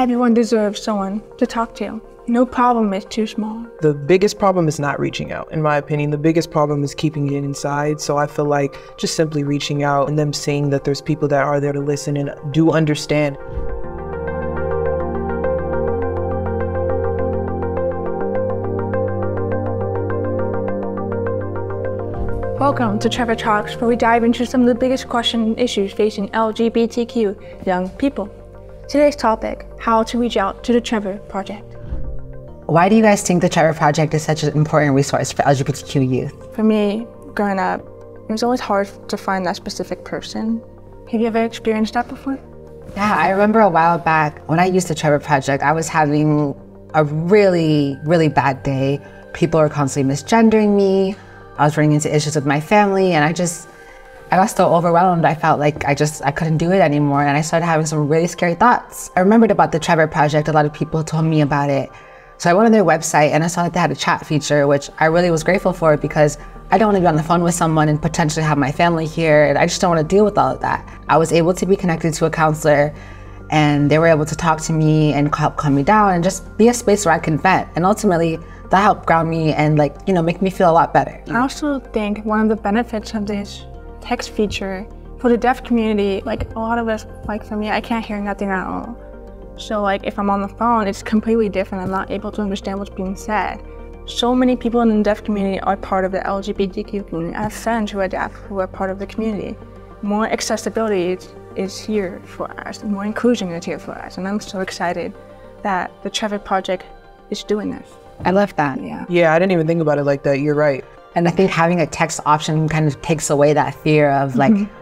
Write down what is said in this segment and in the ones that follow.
Everyone deserves someone to talk to. No problem is too small. The biggest problem is not reaching out. In my opinion, the biggest problem is keeping it inside. So I feel like just simply reaching out and them seeing that there's people that are there to listen and do understand. Welcome to TrevorTalks, where we dive into some of the biggest questions and issues facing LGBTQ young people. Today's topic, how to reach out to the Trevor Project. Why do you guys think the Trevor Project is such an important resource for LGBTQ youth? For me, growing up, it was always hard to find that specific person. Have you ever experienced that before? Yeah, I remember a while back when I used the Trevor Project, I was having a really bad day. People were constantly misgendering me. I was running into issues with my family, and I got so overwhelmed. I felt like I couldn't do it anymore, and I started having some really scary thoughts. I remembered about the Trevor Project. A lot of people told me about it. So I went on their website and I saw that they had a chat feature, which I really was grateful for because I don't want to be on the phone with someone and potentially have my family here, and I just don't want to deal with all of that. I was able to be connected to a counselor, and they were able to talk to me and help calm me down and just be a space where I can vent. And ultimately, that helped ground me and make me feel a lot better. I also think one of the benefits of this text feature for the deaf community, a lot of us, for me, I can't hear nothing at all. So if I'm on the phone, it's completely different. I'm not able to understand what's being said. So many people in the deaf community are part of the LGBTQ community. I have friends who are deaf who are part of the community. More accessibility is here for us. More inclusion is here for us. And I'm so excited that the Trevor Project is doing this. I love that. Yeah, I didn't even think about it like that. You're right. And I think having a text option kind of takes away that fear of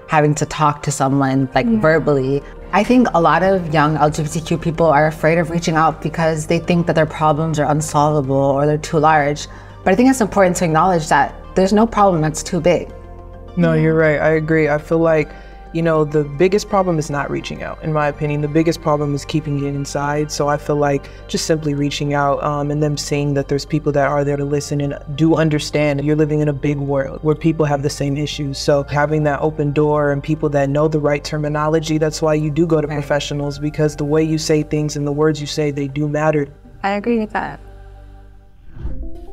having to talk to someone verbally. I think a lot of young LGBTQ people are afraid of reaching out because they think that their problems are unsolvable or they're too large. But I think it's important to acknowledge that there's no problem that's too big. No, you're right. I agree. I feel like, the biggest problem is not reaching out. In my opinion, the biggest problem is keeping it inside. So I feel like just simply reaching out and them seeing that there's people that are there to listen and do understand. You're living in a big world where people have the same issues. So having that open door and people that know the right terminology, that's why you do go to professionals, because the way you say things and the words you say, they do matter. I agree with that.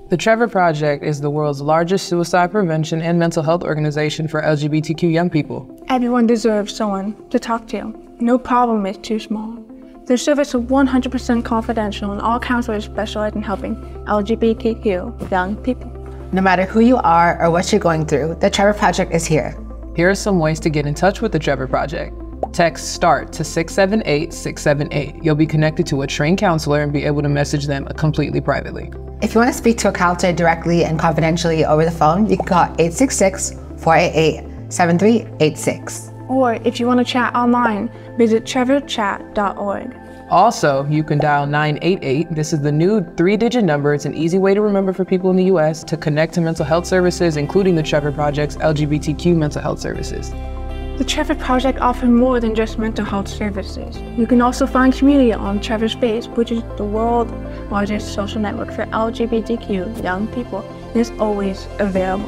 The Trevor Project is the world's largest suicide prevention and mental health organization for LGBTQ young people. Everyone deserves someone to talk to. No problem is too small. Their service is 100% confidential, and all counselors specialize in helping LGBTQ young people. No matter who you are or what you're going through, the Trevor Project is here. Here are some ways to get in touch with the Trevor Project. Text START to 678-678. You'll be connected to a trained counselor and be able to message them completely privately. If you want to speak to a counselor directly and confidentially over the phone, you can call 866-488-7386. Or if you want to chat online, visit TrevorChat.org. Also, you can dial 988. This is the new 3-digit number. It's an easy way to remember for people in the US to connect to mental health services, including the Trevor Project's LGBTQ mental health services. The Trevor Project offers more than just mental health services. You can also find community on TrevorSpace, which is the world's largest social network for LGBTQ young people, and is always available.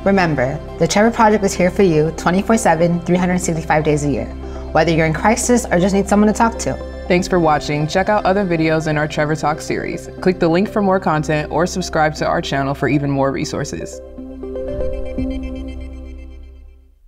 Remember, the Trevor Project is here for you 24/7, 365 days a year, whether you're in crisis or just need someone to talk to. Thanks for watching. Check out other videos in our Trevor Talks series. Click the link for more content or subscribe to our channel for even more resources.